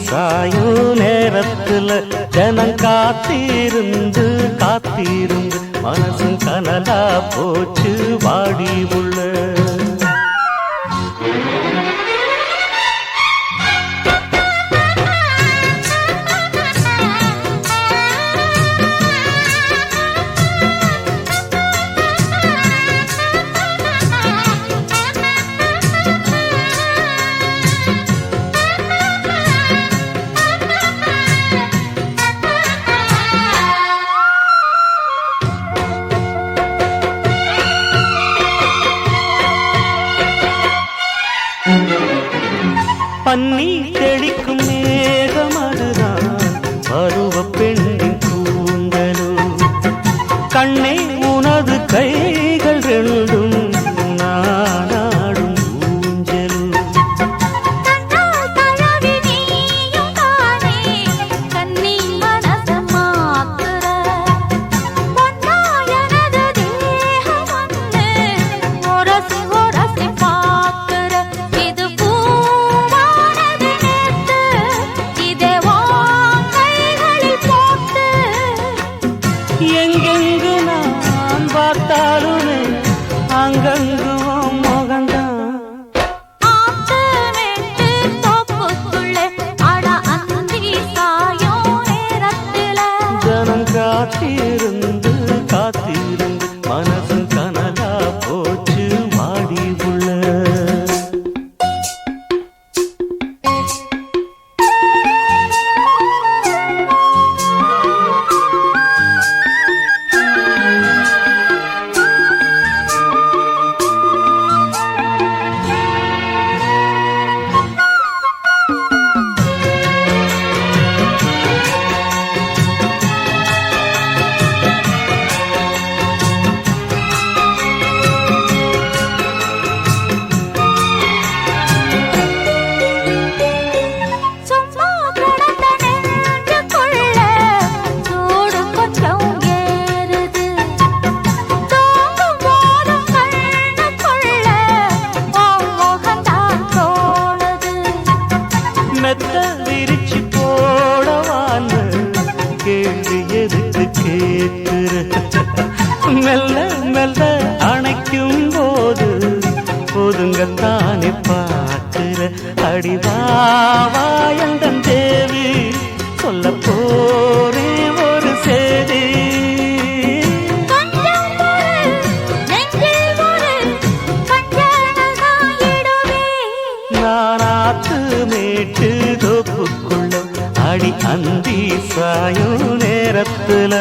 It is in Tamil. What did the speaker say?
சாயும் நேரத்துல ஜனம் காத்திருந்து காத்திருந்து மனசும் கனலா போச்சு வாடி உள்ள. பன்னி தெளிக்கும் மேகம் அதுதான் பருவ பெண்ணின் கூந்தலும். கண்ணே உனது கைகள் ரெண்டும் நானாடும் ஊஞ்சலும். எங்கெங்கு நான் பார்த்தாலுமே அங்கங்கும் முகந்தான். ஜனம் காத்திருந்து காத்திருந்து மனசு கனலா போச்சு வாடி உள்ள. மெத்த விரிச்சு போடவான்னு கேள்வி எதுக்கு கேட்கிற? மெல்ல மெல்ல அணைக்கும் போது ஒதுங்கத்தானே பார்க்கிற. அடிவாயந்தன் தேவி சொல்ல போரே ஒரு செய்தி. நானாத்து மேட்டு தோப்புக்குள்ள அடி அந்தி சாயும் நேரத்துல